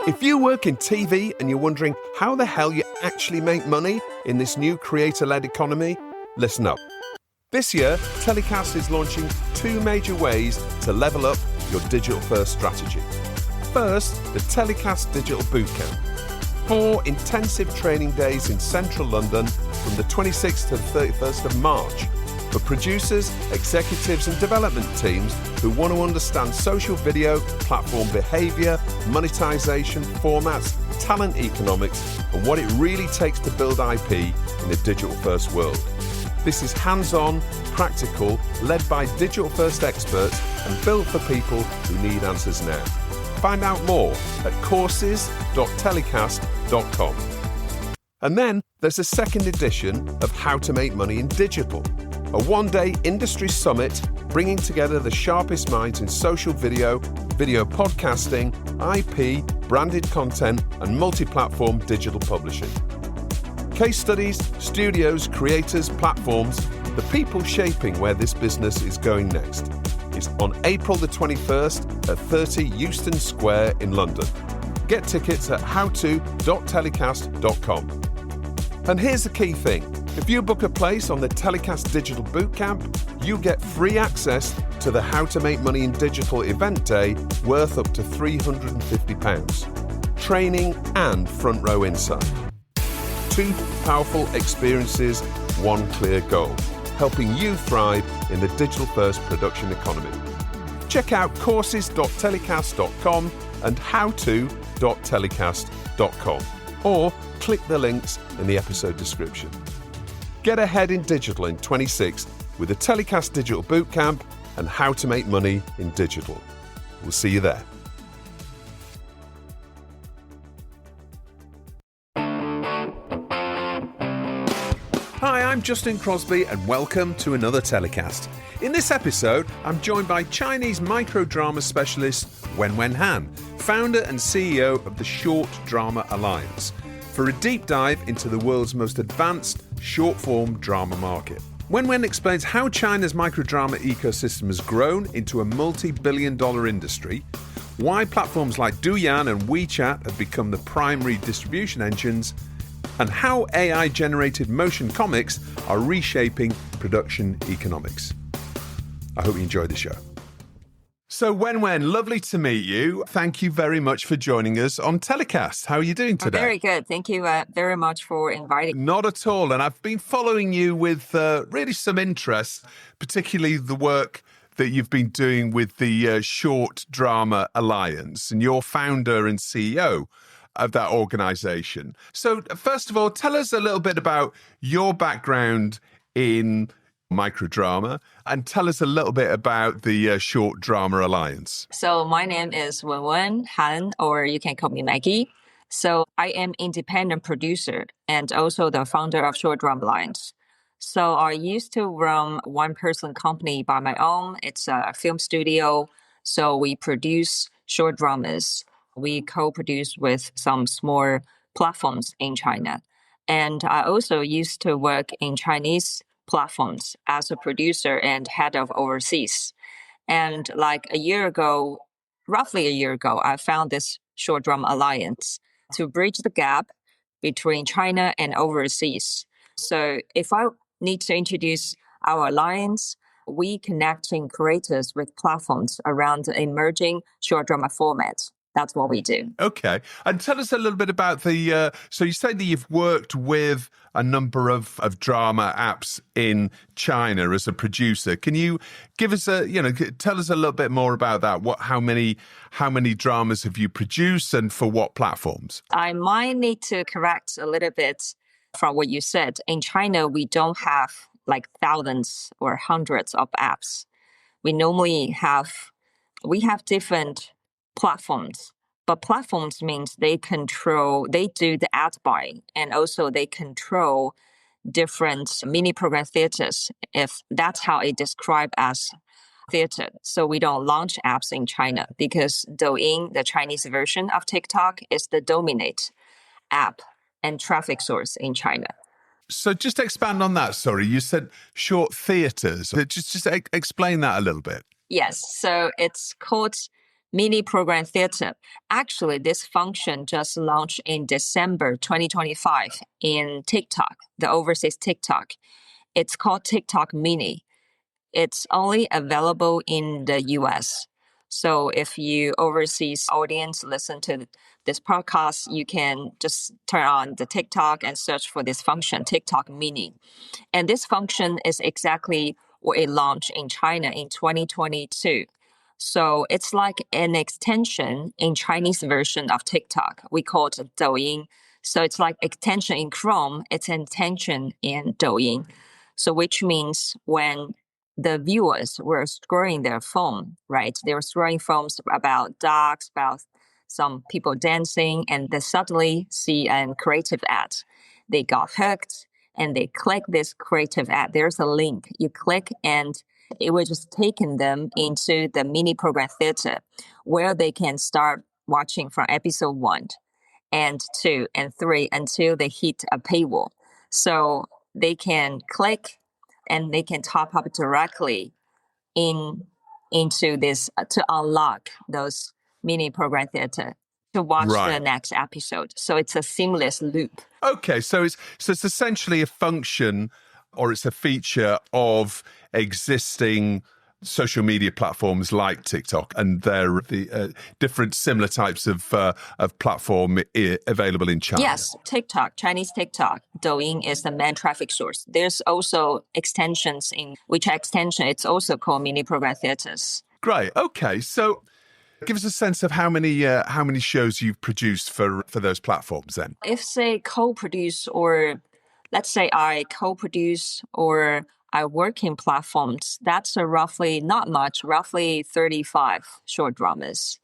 If you work in TV and you're wondering how the hell you actually make money in this new creator-led economy, listen up. This year, Telecast is launching 2 major ways to level up your digital-first strategy. First, the Telecast Digital Bootcamp. 4 intensive training days in central London from the 26th to the 31st of March for producers, executives and development teams who want to understand social video, platform behaviour, monetization, formats, talent economics and what it really takes to build IP in a digital-first world. This is hands-on, practical, led by digital-first experts and built for people who need answers now. Find out more at courses.telecast.com. And then there's a second edition of How to Make Money in Digital, a 1-day industry summit bringing together the sharpest minds in social video, video podcasting, IP, branded content, and multi-platform digital publishing. Case studies, studios, creators, platforms, the people shaping where this business is going next. It's on April the 21st at 30 Euston Square in London. Get tickets at howto.telecast.com. And here's the key thing. If you book a place on the Telecast Digital Bootcamp, you get free access to the How to Make Money in Digital event day worth up to £350. Training and front row insight. 2 powerful experiences, 1 clear goal. Helping you thrive in the digital-first production economy. Check out courses.telecast.com and howto.telecast.com or click the links in the episode description. Get ahead in digital in 26 with the Telecast Digital Bootcamp and How to Make Money in Digital. We'll see you there. Hi, I'm Justin Crosby and welcome to another Telecast. In this episode, I'm joined by Chinese microdrama specialist Wenwen Han, founder and CEO of the Short Drama Alliance, for a deep dive into the world's most advanced short-form drama market. Wenwen explains how China's microdrama ecosystem has grown into a multi-billion-dollar industry, why platforms like Douyin and WeChat have become the primary distribution engines, and how AI-generated motion comics are reshaping production economics. I hope you enjoyed the show. So Wenwen, lovely to meet you. Thank you very much for joining us on Telecast. How are you doing today? Very good. Thank you very much for inviting. Not at all. And I've been following you with really some interest, particularly the work that you've been doing with the Short Drama Alliance, and you're founder and CEO of that organization. So first of all, tell us a little bit about your background in microdrama and tell us a little bit about the Short Drama Alliance. So my name is Wenwen Han, or you can call me Maggie. So I am independent producer and also the founder of Short Drama Alliance. So I used to run one-person company by my own. It's a film studio. So we produce short dramas. We co-produce with some small platforms in China. And I also used to work in Chinese platforms as a producer and head of overseas. And like roughly a year ago, I found this Short Drama Alliance to bridge the gap between China and overseas. So if I need to introduce our alliance, we connecting creators with platforms around emerging short drama formats. That's what we do. Okay. And tell us a little bit about the, so you say that you've worked with a number of drama apps in China as a producer. Can you give us tell us a little bit more about that? How many dramas have you produced and for what platforms? I might need to correct a little bit from what you said. In China, we don't have like thousands or hundreds of apps. We have different platforms, but platforms means they do the ad buying, and also they control different mini program theaters, if that's how it described as theater. So we don't launch apps in China because Douyin, the Chinese version of TikTok, is the dominant app and traffic source in China. So just expand on that. Sorry, you said short theaters. Just explain that a little bit. Yes. So it's called mini program theater. Actually, this function just launched in December 2025 in TikTok, the overseas TikTok. It's called TikTok Mini. It's only available in the US. So if you overseas audience listen to this podcast, you can just turn on the TikTok and search for this function, TikTok Mini. And this function is exactly what it launched in China in 2022. So it's like an extension in Chinese version of TikTok. We call it Douyin. So it's like extension in Chrome, it's an extension in Douyin. So which means when the viewers were scrolling their phone, right? They were scrolling phones about dogs, about some people dancing, and they suddenly see a creative ad. They got hooked and they click this creative ad. There's a link. You click and it will just taking them into the mini program theater where they can start watching from episode 1 and 2 and 3 until they hit a paywall. So they can click and they can top up directly into this to unlock those mini program theater to watch the next episode. So it's a seamless loop. Okay, so it's essentially a function or it's a feature of existing social media platforms like TikTok, and they're the different similar types of platform available in China. Yes, TikTok, Chinese TikTok, Douyin is the main traffic source. There's also extensions in WeChat extension. It's also called mini program theaters. Great. Okay, so give us a sense of how many shows you've produced for those platforms then. If say co-produce, or let's say I co-produce or I work in platforms, that's roughly, not much, roughly 35 short dramas.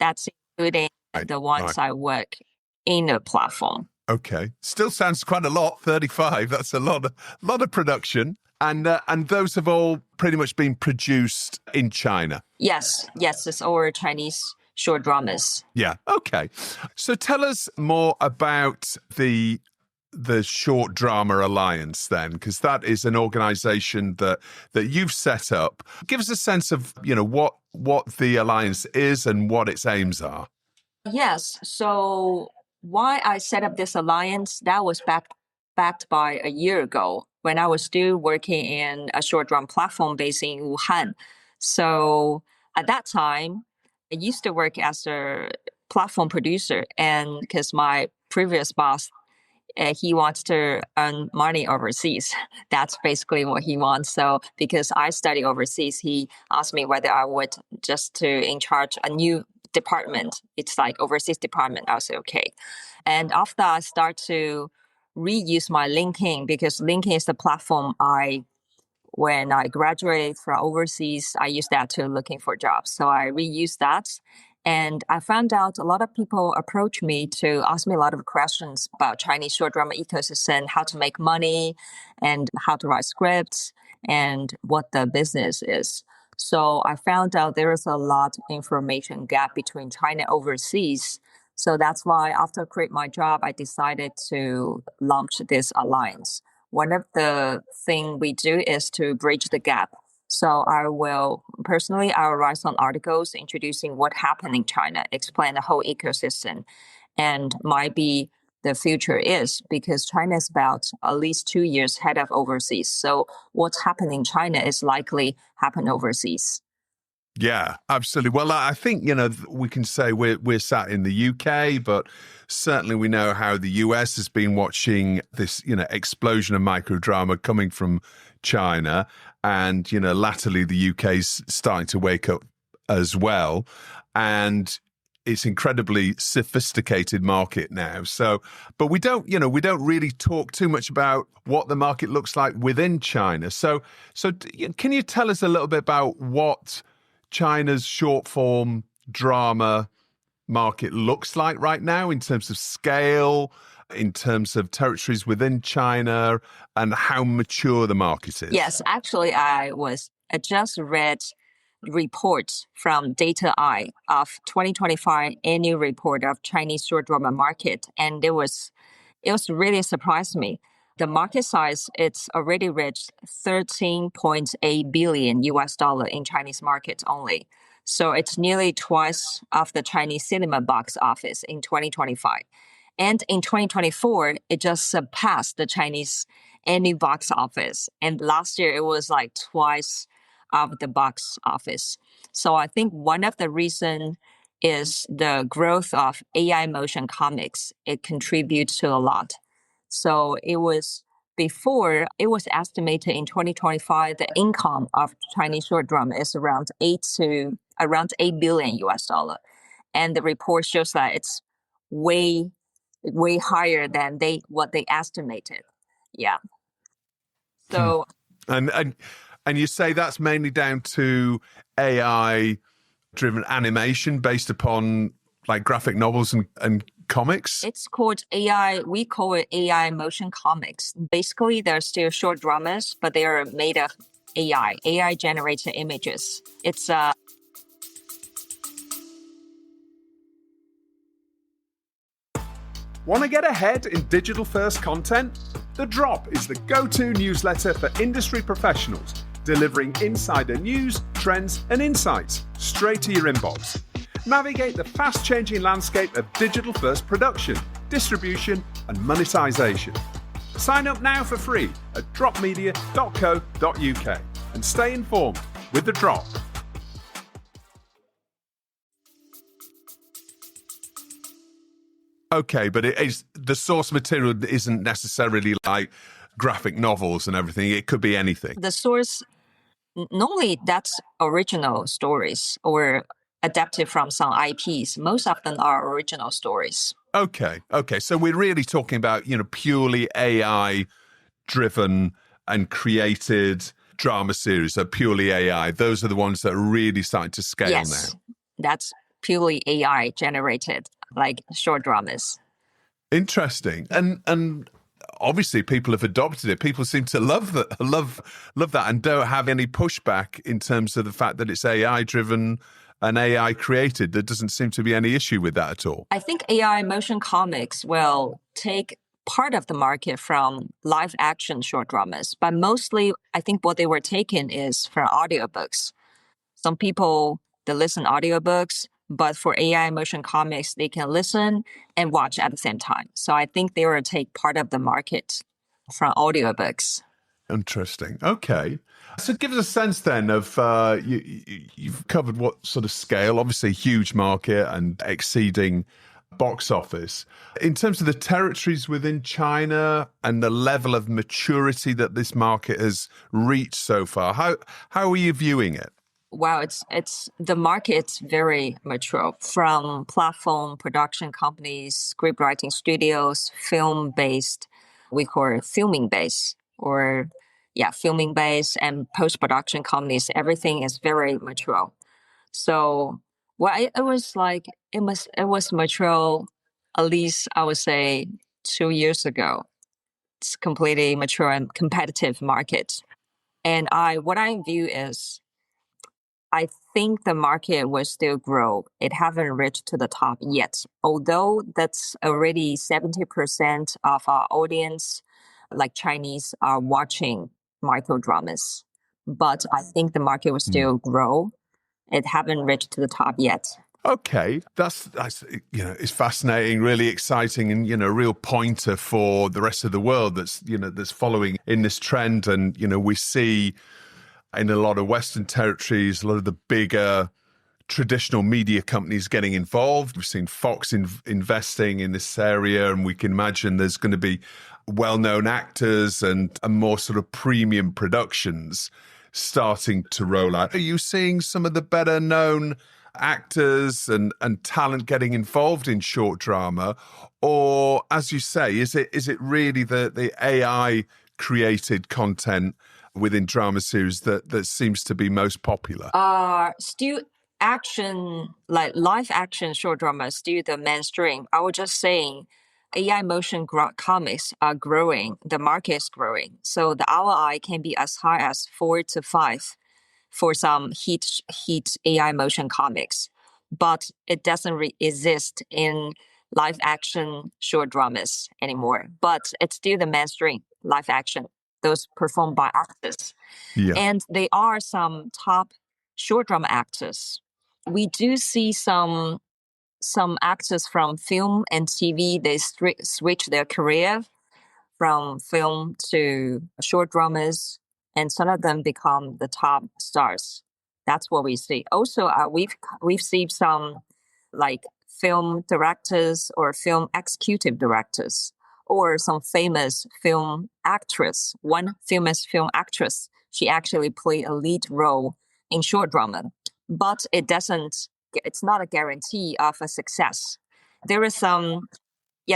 That's including the ones I work in a platform. Okay. Still sounds quite a lot, 35. That's a lot of production. And those have all pretty much been produced in China. Yes, it's all Chinese short dramas. Yeah. Okay. So tell us more about the Short Drama Alliance then, because that is an organization that you've set up. Give us a sense of, what the alliance is and what its aims are. Yes. So why I set up this alliance, that was backed by a year ago when I was still working in a short drama platform based in Wuhan. So at that time, I used to work as a platform producer, and because my previous boss, he wants to earn money overseas. That's basically what he wants. So because I study overseas, he asked me whether I would just to in charge a new department. It's like overseas department. I said, okay. And after I start to reuse my LinkedIn, because LinkedIn is the platform when I graduated from overseas, I used that to looking for jobs. So I reused that. And I found out a lot of people approach me to ask me a lot of questions about Chinese short drama ecosystem, how to make money and how to write scripts and what the business is. So I found out there is a lot of information gap between China and overseas. So that's why after I quit my job, I decided to launch this alliance. One of the things we do is to bridge the gap. So I will write some articles introducing what happened in China, explain the whole ecosystem, and might be the future is, because China is about at least 2 years ahead of overseas. So what's happening in China is likely happen overseas. Yeah, absolutely. Well, I think, we can say we're sat in the UK, but certainly we know how the US has been watching this, explosion of microdrama coming from China. And, latterly the UK's starting to wake up as well. And it's incredibly sophisticated market now. So, but we don't really talk too much about what the market looks like within China. So can you tell us a little bit about what China's short form drama market looks like right now in terms of scale, in terms of territories within China, and how mature the market is? Yes, actually, I just read reports from Data Eye of 2025 annual report of Chinese short drama market, and it really surprised me. The market size, it's already reached $13.8 billion US dollar in Chinese market only. So it's nearly twice of the Chinese cinema box office in 2025. And in 2024, it just surpassed the Chinese any box office. And last year, it was like twice of the box office. So I think one of the reason is the growth of AI motion comics. It contributes to a lot. So it was before it was estimated in 2025 the income of Chinese short drama is around 8 billion US dollar. And the report shows that it's way higher than what they estimated. Yeah. So and you say that's mainly down to AI driven animation based upon like graphic novels and comics? It's called AI. We call it AI motion comics. Basically, they're still short dramas, but they are made of AI generated images. It's Want to get ahead in digital first content? The Drop is the go-to newsletter for industry professionals, delivering insider news, trends, and insights straight to your inbox. Navigate the fast-changing landscape of digital first production, distribution, and monetization. Sign up now for free at dropmedia.co.uk and stay informed with The Drop. Okay, but the source material isn't necessarily like graphic novels and everything. It could be anything. The source, normally that's original stories or adapted from some IPs. Most of them are original stories. Okay. So we're really talking about, purely AI driven and created drama series. So purely AI. Those are the ones that are really starting to scale Yes, now. That's purely AI generated, like short dramas. Interesting. And obviously people have adopted it. People seem to love that and don't have any pushback in terms of the fact that it's AI driven and AI created. There doesn't seem to be any issue with that at all. I think AI motion comics will take part of the market from live action short dramas, but mostly I think what they were taking is for audiobooks. Some people, they listen audiobooks, but for AI motion comics, they can listen and watch at the same time. So I think they will take part of the market from audiobooks. Interesting. Okay. So give us a sense then of, you've covered what sort of scale, obviously huge market and exceeding box office. In terms of the territories within China and the level of maturity that this market has reached so far, how are you viewing it? Wow, it's the market's very mature, from platform production companies, script writing studios, film based, we call it filming based, or filming based and post production companies. Everything is very mature. So it was like it was mature at least I would say 2 years ago. It's completely mature and competitive market. And what I view is I think the market will still grow. It haven't reached to the top yet. Although that's already 70% of our audience, like Chinese, are watching micro dramas. But I think the market will still grow. It haven't reached to the top yet. Okay, that's it's fascinating, really exciting, and a real pointer for the rest of the world that's following in this trend. And we see in a lot of Western territories, a lot of the bigger traditional media companies getting involved. We've seen Fox investing in this area, and we can imagine there's going to be well-known actors and more sort of premium productions starting to roll out. Are you seeing some of the better known actors and talent getting involved in short drama? Or, as you say, is it really the AI created content within drama series that seems to be most popular? Still action, like live action short drama, is still the mainstream. I was just saying AI motion comics are growing. The market is growing. So the ROI can be as high as 4 to 5 for some heat AI motion comics. But it doesn't exist in live action short dramas anymore. But it's still the mainstream live action, those performed by actors. Yeah. And they are some top short drama actors. We do see some actors from film and TV, they switch their career from film to short dramas, and some of them become the top stars. That's what we see. Also, we've seen some like film directors or film executive directors or some famous film actress. One famous film actress, she actually played a lead role in short drama, but it's not a guarantee of a success. There is some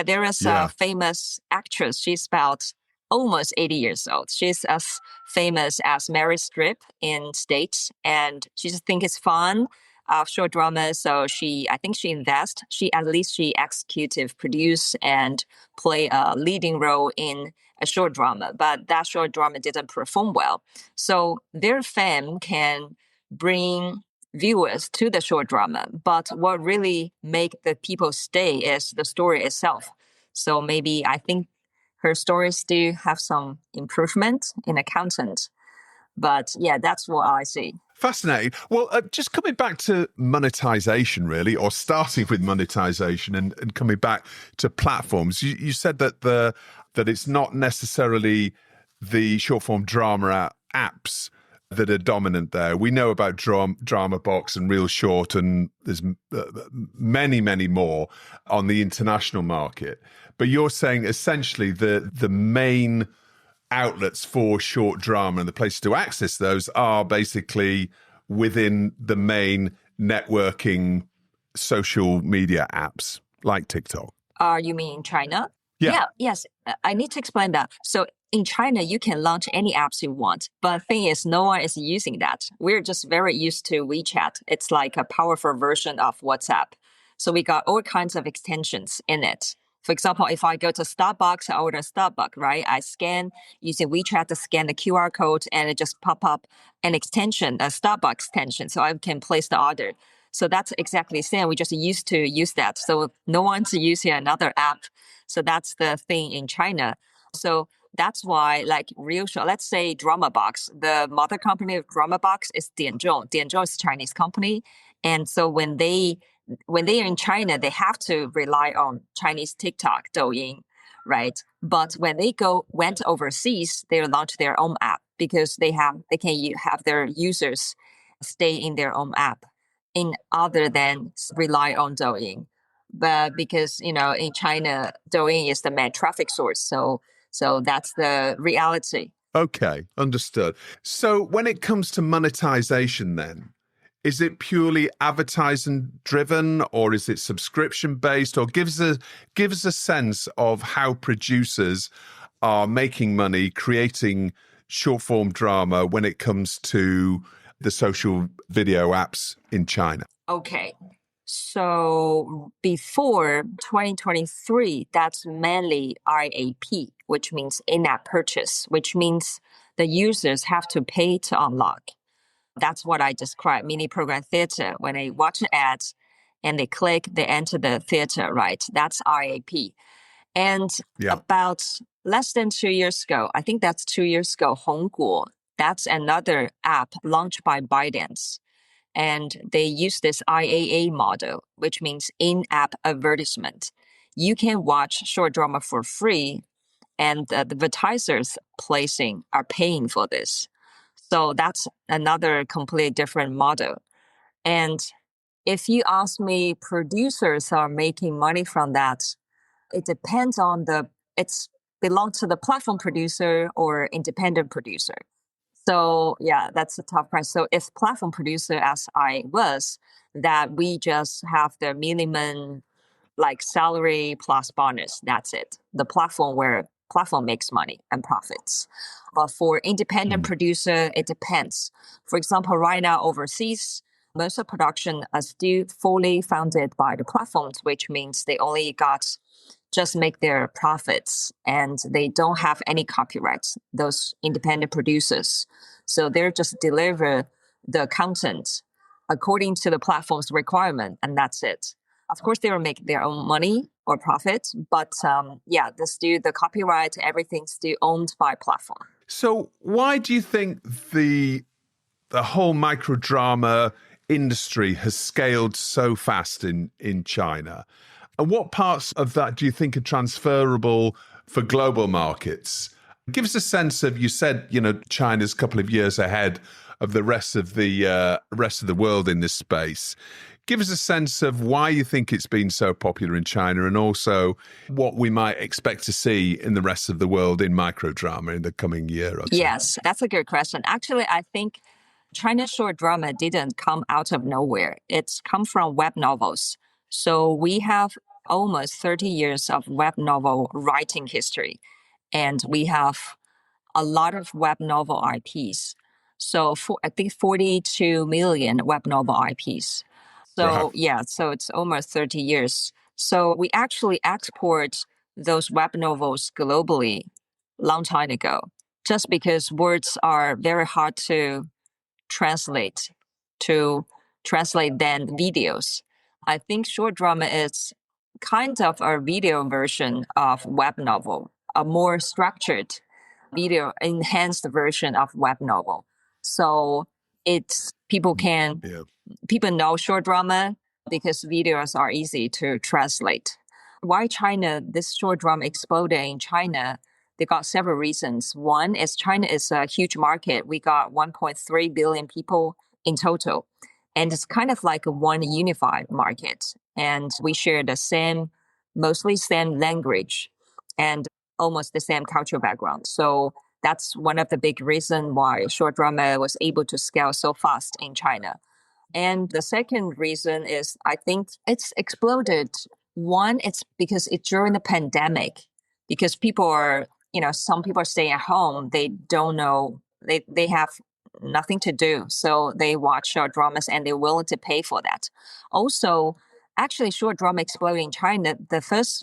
there is a Yeah. famous actress. She's about almost 80 years old. She's as famous as Mary Streep in States, and she just think it's fun of short drama. So I think she invests. She executive produce and play a leading role in a short drama, but that short drama didn't perform well. So their fame can bring viewers to the short drama, but what really make the people stay is the story itself. So maybe I think her stories do have some improvement in the content, but yeah, that's what I see. Fascinating. Well, just coming back to monetization, really, or starting with monetization and coming back to platforms. You said that that it's not necessarily the short form drama apps that are dominant there. We know about Drama Box and Real Short, and there's many, many more on the international market. But you're saying essentially the main outlets for short drama and the places to access those are basically within the main networking social media apps like TikTok. You mean in China? Yeah. Yes. I need to explain that. So in China, you can launch any apps you want, but the thing is, no one is using that. We're just very used to WeChat. It's like a powerful version of WhatsApp. So we got all kinds of extensions in it. For example, if I go to Starbucks, I order Starbucks, right? I scan using WeChat to scan the QR code, and it just pop up an extension, a Starbucks extension, so I can place the order. So that's exactly the same. We just used to use that. So no one's using another app. So that's the thing in China. So that's why, like Real Show, let's say Drama Box, the mother company of Drama Box is Dianzhong. Dianzhong is a Chinese company. And so when they are in China, they have to rely on Chinese TikTok, Douyin, right? But when they went overseas, they launched their own app because they can have their users stay in their own app, in other than rely on Douyin. But because in China, Douyin is the main traffic source, so that's the reality. Okay, understood. So when it comes to monetization, then, is it purely advertising driven, or is it subscription based, or gives a sense of how producers are making money creating short form drama when it comes to the social video apps in China? Okay. So before 2023, that's mainly IAP, which means in-app purchase, which means the users have to pay to unlock. That's what I described, mini program theater. When they watch an ad and they click, they enter the theater, right? That's IAP. And about less than 2 years ago, I think that's 2 years ago, Hongguo, that's another app launched by ByteDance. And they use this IAA model, which means in-app advertisement. You can watch short drama for free, and the advertisers are paying for this. So that's another completely different model. And if you ask me, producers are making money from that. It depends on it's belongs to the platform producer or independent producer. So yeah, that's a tough price. So if platform producer, as I was, that we just have the minimum like salary plus bonus. That's it. The platform makes money and profits. But for independent producer, it depends. For example, right now overseas, most of production are still fully funded by the platforms, which means they only just make their profits and they don't have any copyrights, those independent producers. So they're just deliver the content according to the platform's requirement, and that's it. Of course, they will make their own money or profit, but the copyright, everything's still owned by platform. So why do you think the whole microdrama industry has scaled so fast in China. And what parts of that do you think are transferable for global markets? Give us a sense of, you said, China's a couple of years ahead of the rest of the world in this space. Give us a sense of why you think it's been so popular in China, and also what we might expect to see in the rest of the world in microdrama in the coming year or two. Yes, that's a good question. Actually, I think China's short drama didn't come out of nowhere. It's come from web novels. So we have almost 30 years of web novel writing history, and we have a lot of web novel IPs. So I think 42 million web novel IPs. So Wow. yeah, so it's almost 30 years. So we actually export those web novels globally long time ago, just because words are very hard to translate than videos. I think short drama is kind of a video version of web novel, a more structured video enhanced version of web novel. So it's people know short drama because videos are easy to translate. Why China, this short drama exploded in China, they got several reasons. One is China is a huge market. We got 1.3 billion people in total. And it's kind of like a one unified market. And we share mostly same language and almost the same cultural background. So that's one of the big reasons why short drama was able to scale so fast in China. And the second reason is I think it's exploded. One, it's because it's during the pandemic, because some people are staying at home. They don't know, they have nothing to do. So they watch short dramas and they're willing to pay for that. Also, actually, short drama exploded in China. The first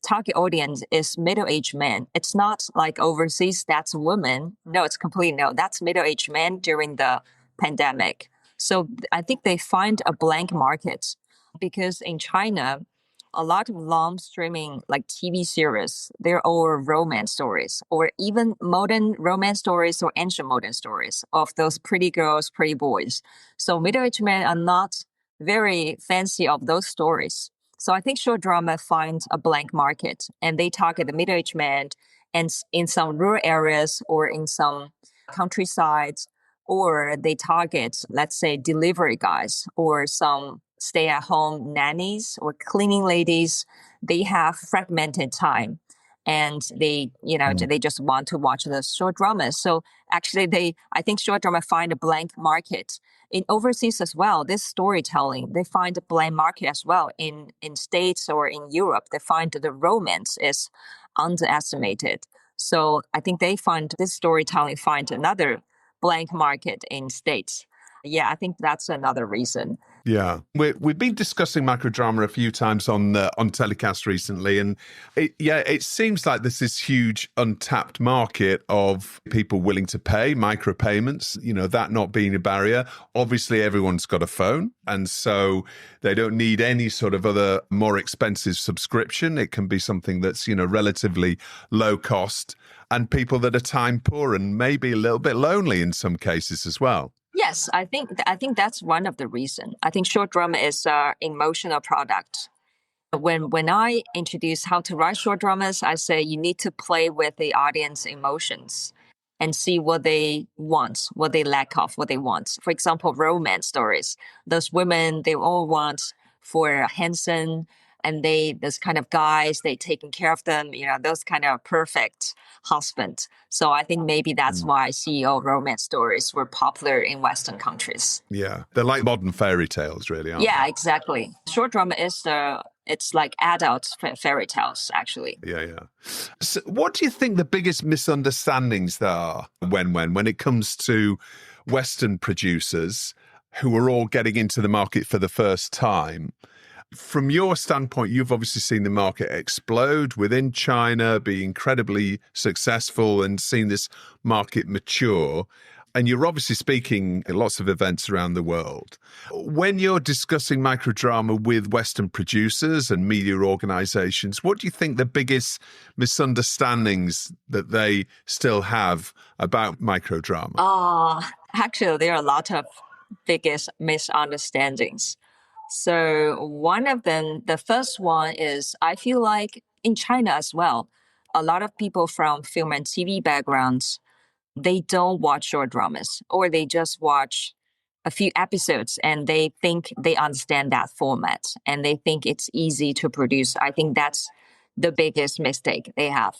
target audience is middle-aged men. It's not like overseas, that's women. No, it's completely no. That's middle-aged men during the pandemic. So I think they find a blank market because in China, a lot of long streaming like TV series, they're all romance stories or even modern romance stories or ancient modern stories of those pretty girls, pretty boys. So middle-aged men are not very fancy of those stories. So I think short drama finds a blank market and they target the middle-aged man and in some rural areas or in some countrysides, or they target, let's say, delivery guys or some stay-at-home nannies or cleaning ladies. They have fragmented time and they just want to watch the short dramas. So actually I think short drama find a blank market. In overseas as well, this storytelling, they find a blank market as well. In States or in Europe, they find the romance is underestimated. So I think they find this storytelling find another blank market in States. Yeah, I think that's another reason. Yeah, we've been discussing microdrama a few times on telecast recently, and it seems like there's this huge untapped market of people willing to pay micropayments. That not being a barrier. Obviously, everyone's got a phone, and so they don't need any sort of other more expensive subscription. It can be something that's relatively low cost, and people that are time poor and maybe a little bit lonely in some cases as well. Yes, I think that's one of the reasons. I think short drama is an emotional product. When I introduce how to write short dramas, I say you need to play with the audience emotions and see what they want, what they lack of, what they want. For example, romance stories. Those women, they all want for handsome and those kind of guys, they taking care of them, those kind of perfect husband. So I think maybe that's why CEO romance stories were popular in Western countries. Yeah, they're like modern fairy tales, really, aren't they? Yeah, exactly. Short drama it's like adult fairy tales, actually. Yeah. So what do you think the biggest misunderstandings there are when it comes to Western producers who are all getting into the market for the first time? From your standpoint, you've obviously seen the market explode within China, be incredibly successful and seen this market mature. And you're obviously speaking at lots of events around the world. When you're discussing microdrama with Western producers and media organizations, what do you think the biggest misunderstandings that they still have about microdrama? Actually, there are a lot of biggest misunderstandings. So one of them, the first one is I feel like in China as well, a lot of people from film and TV backgrounds, they don't watch short dramas or they just watch a few episodes and they think they understand that format and they think it's easy to produce. I think that's the biggest mistake they have.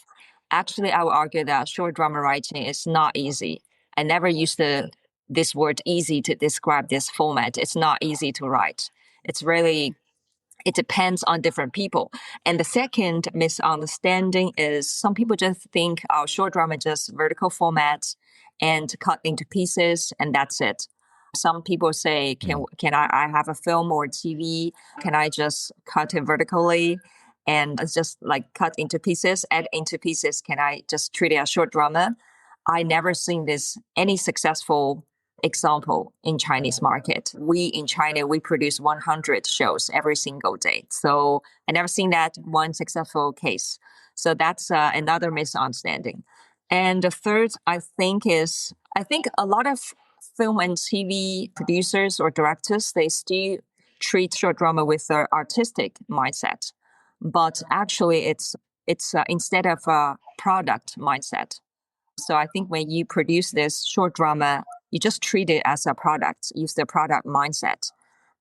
Actually, I would argue that short drama writing is not easy. I never used this word easy to describe this format. It's not easy to write. It's really it depends on different people. And the second misunderstanding is some people just think our short drama is just vertical formats and cut into pieces and that's it. Some people say, I have a film or TV? Can I just cut it vertically and it's just like cut into pieces, add into pieces? Can I just treat it as short drama? I never seen this any successful example in Chinese market. We in China, we produce 100 shows every single day. So I never seen that one successful case. So that's another misunderstanding. And the third, I think a lot of film and TV producers or directors, they still treat short drama with their artistic mindset. But actually it's instead of a product mindset. So I think when you produce this short drama, you just treat it as a product, use the product mindset.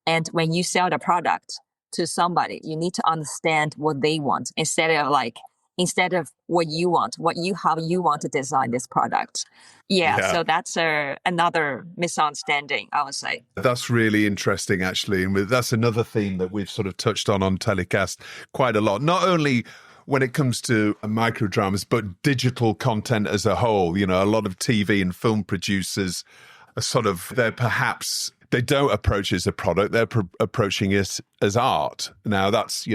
And when you sell the product to somebody, you need to understand what they want instead of what you want, how you want to design this product. Yeah, Yeah. so that's another misunderstanding, I would say. That's really interesting, actually. And that's another theme that we've sort of touched on Telecast quite a lot. Not only when it comes to micro dramas, but digital content as a whole. You know, a lot of TV and film producers are they don't approach it as a product. They're approaching it as art. Now, that's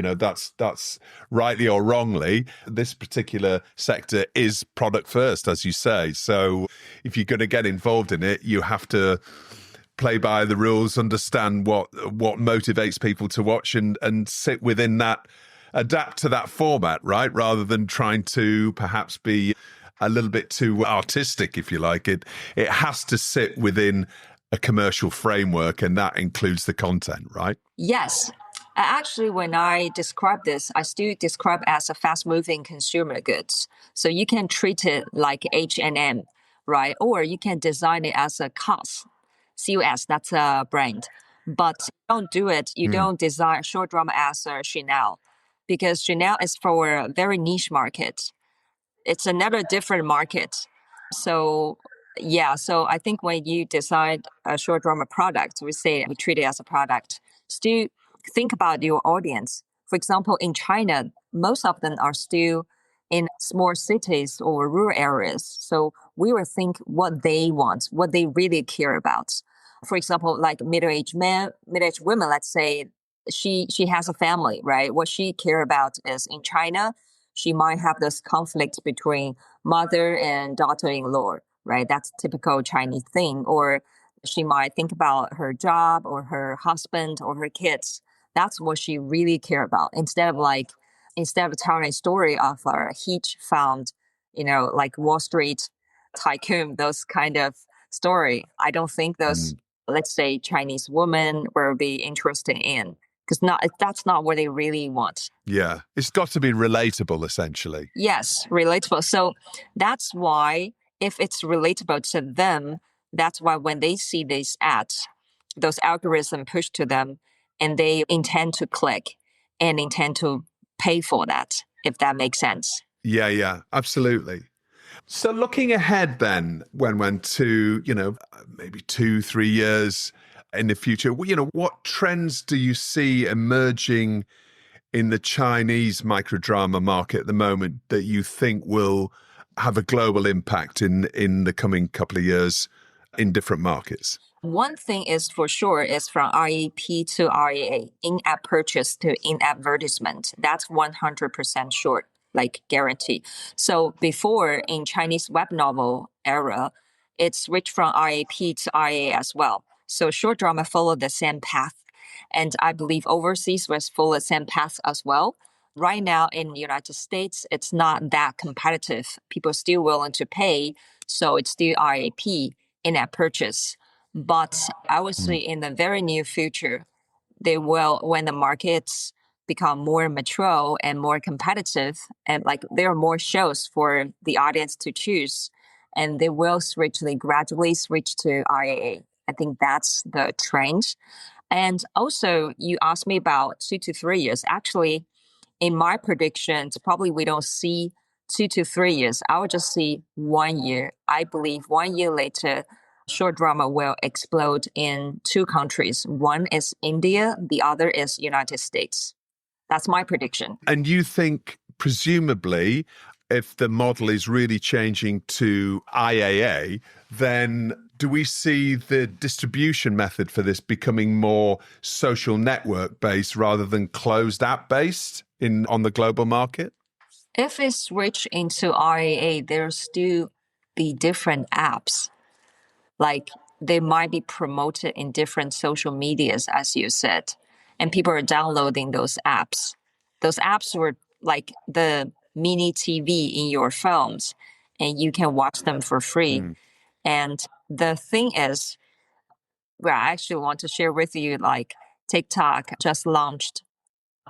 rightly or wrongly, this particular sector is product first, as you say. So if you're going to get involved in it, you have to play by the rules, understand what motivates people to watch and sit within that, adapt to that format, right? Rather than trying to perhaps be a little bit too artistic, if you like. It has to sit within a commercial framework, and that includes the content, right? Yes. Actually, when I describe this, I still describe as a fast-moving consumer goods. So you can treat it like H&M, right? Or you can design it as a COS, COS, that's a brand. But you don't design short drama as a Chanel, because Chanel is for a very niche market. It's another different market. So so I think when you decide a short drama product, we treat it as a product. Still think about your audience. For example, in China, most of them are still in small cities or rural areas. So we will think what they want, what they really care about. For example, like middle-aged women, let's say she has a family, right? What she care about is in China, she might have this conflict between mother and daughter-in-law, right? That's typical Chinese thing. Or she might think about her job or her husband or her kids. That's what she really care about. Instead of telling a story of a hedge fund, like Wall Street tycoon, those kind of story, I don't think those, let's say, Chinese women will be interested in. Because that's not what they really want. Yeah, it's got to be relatable, essentially. Yes, relatable. So that's why if it's relatable to them, that's why when they see these ads, those algorithms push to them and they intend to click and intend to pay for that, if that makes sense. Yeah, absolutely. So looking ahead then, when to, maybe 2-3 years in the future, what trends do you see emerging in the Chinese microdrama market at the moment that you think will have a global impact in the coming couple of years in different markets? One thing is for sure is from REP to RAA, in-app purchase to in-app advertisement. That's 100% sure, like guarantee. So before in Chinese web novel era, it's switched from RAP to RAA as well. So short drama followed the same path. And I believe overseas was follow the same path as well. Right now in the United States, it's not that competitive. People still willing to pay. So it's still RAP in-app purchase. But I would say in the very near future, they will, when the markets become more mature and more competitive, and like there are more shows for the audience to choose, and they will gradually switch to IAA. I think that's the trend. And also, you asked me about 2 to 3 years. Actually, in my predictions, probably we don't see 2 to 3 years. I would just see 1 year. I believe 1 year later, short drama will explode in two countries. One is India, the other is United States. That's my prediction. And you think, presumably, if the model is really changing to IAA, then do we see the distribution method for this becoming more social network based rather than closed app based on the global market? If it switch into IAA, there'll still be different apps. Like they might be promoted in different social medias, as you said, and people are downloading those apps. Those apps were like the mini TV in your phones, and you can watch them for free. And the thing is, well, I actually want to share with you, like TikTok just launched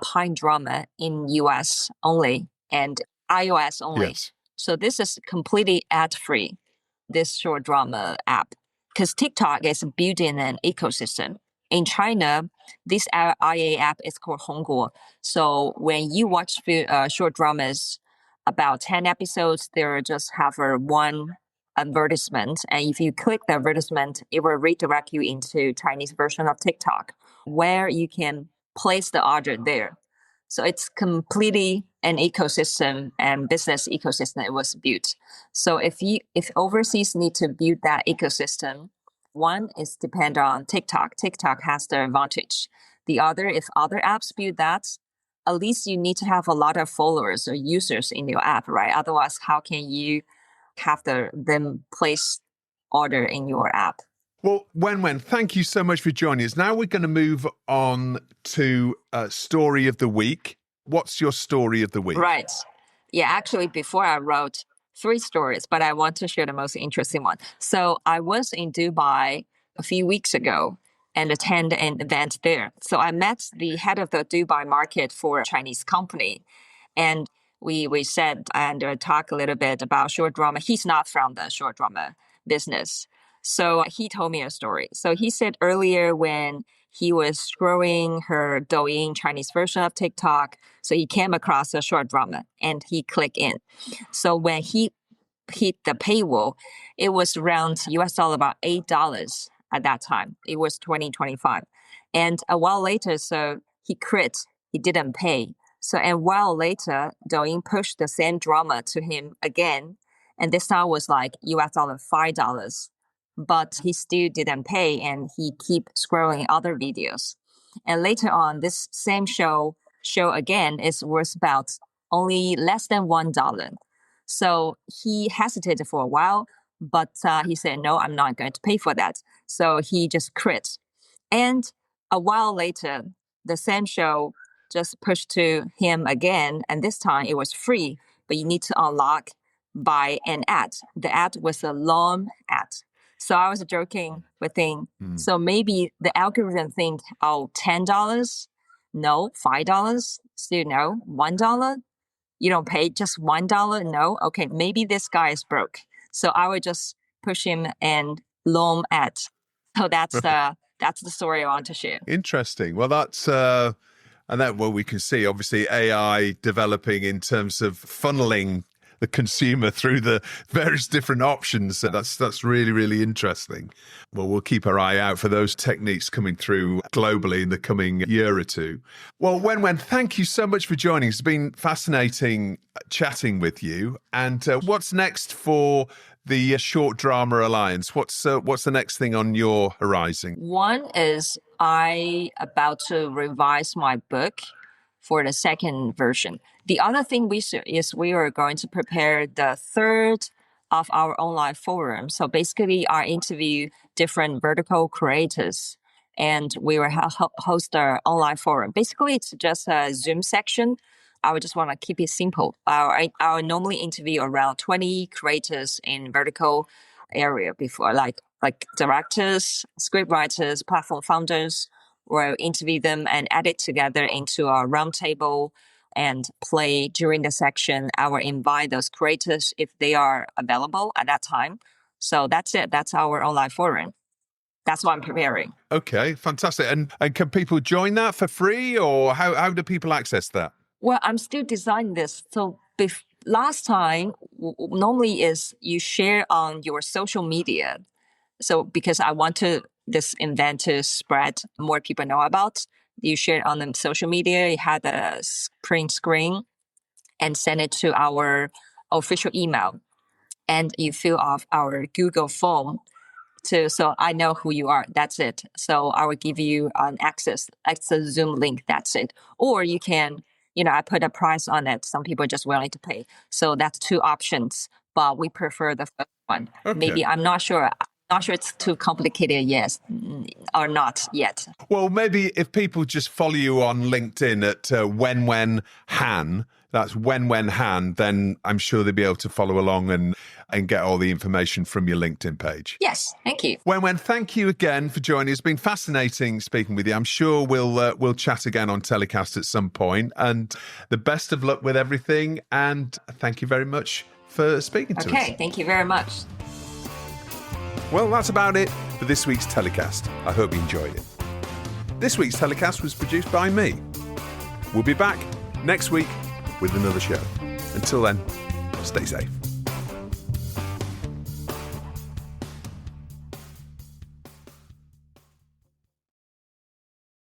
Pine Drama in US only and iOS only. Yes. So this is completely ad free, this short drama app, because TikTok is building an ecosystem. In China, this IA app is called Hongguo. So when you watch short dramas, about 10 episodes, there just have one advertisement. And if you click the advertisement, it will redirect you into Chinese version of TikTok, where you can place the order there. So it's completely an ecosystem and business ecosystem it was built. So if overseas need to build that ecosystem, one is depend on TikTok. TikTok has the advantage. The other, if other apps build that, at least you need to have a lot of followers or users in your app, right? Otherwise, how can you have them place order in your app? Well, Wenwen, thank you so much for joining us. Now we're going to move on to story of the week. What's your story of the week? Right. Yeah, actually, before I wrote 3 stories, but I want to share the most interesting one. So I was in Dubai a few weeks ago and attend an event there. So I met the head of the Dubai market for a Chinese company. And we said and talk a little bit about short drama. He's not from the short drama business. So he told me a story. So he said earlier when he was scrolling her Douyin Chinese version of TikTok, so he came across a short drama and he clicked in. So when he hit the paywall, it was around US dollar about $8 at that time. It was 2025. And a while later, so he quit. He didn't pay. So a while later, Douyin pushed the same drama to him again. And this time was like US dollar $5. But he still didn't pay and he keep scrolling other videos. And later on, this same show again is worth about only less than $1. So he hesitated for a while, but he said, no, I'm not going to pay for that. So he just quit. And a while later, the same show just pushed to him again. And this time it was free, but you need to unlock by an ad. The ad was a long ad. So I was joking with him. So maybe the algorithm think, oh, $10? No. $5? Still no. $1? You don't pay just $1? No. Okay, maybe this guy is broke. So I would just push him and long ad. So that's the story I want to share. Interesting. Well, that's and that we can see obviously AI developing in terms of funneling the consumer through the various different options. So that's really, really interesting. Well, we'll keep our eye out for those techniques coming through globally in the coming year or two. Well, Wenwen, thank you so much for joining. It's been fascinating chatting with you. And what's next for the Short Drama Alliance? What's the next thing on your horizon? One is I about to revise my book for the second version. The other thing is we are going to prepare the third of our online forum. So basically, I interview different vertical creators, and we will host our online forum. Basically, it's just a Zoom section. I would just want to keep it simple. I would normally interview around 20 creators in vertical area before, like like directors, script writers, platform founders. We'll interview them and edit together into a roundtable and play during the section. I will invite those creators if they are available at that time. So that's it. That's our online forum. That's what I'm preparing. Okay, fantastic. And can people join that for free, or how do people access that? Well, I'm still designing this. So last time, normally is you share on your social media. So because I want this event to spread, more people know about, you share it on the social media, you had a print screen and send it to our official email. And you fill off our Google form so I know who you are. That's it. So I will give you an access Zoom link. That's it. Or you can, I put a price on it. Some people are just willing to pay. So that's two options, but we prefer the first one. Okay. Maybe I'm not sure. I'm not sure it's too complicated, yes, or not yet. Well, maybe if people just follow you on LinkedIn at Wenwen Han, that's Wenwen Han, then I'm sure they'll be able to follow along and get all the information from your LinkedIn page. Yes, thank you. Wenwen, thank you again for joining us. It's been fascinating speaking with you. I'm sure we'll chat again on Telecast at some point. And the best of luck with everything. And thank you very much for speaking to us. Okay, thank you very much. Well, that's about it for this week's Telecast. I hope you enjoyed it. This week's Telecast was produced by me. We'll be back next week with another show. Until then, stay safe.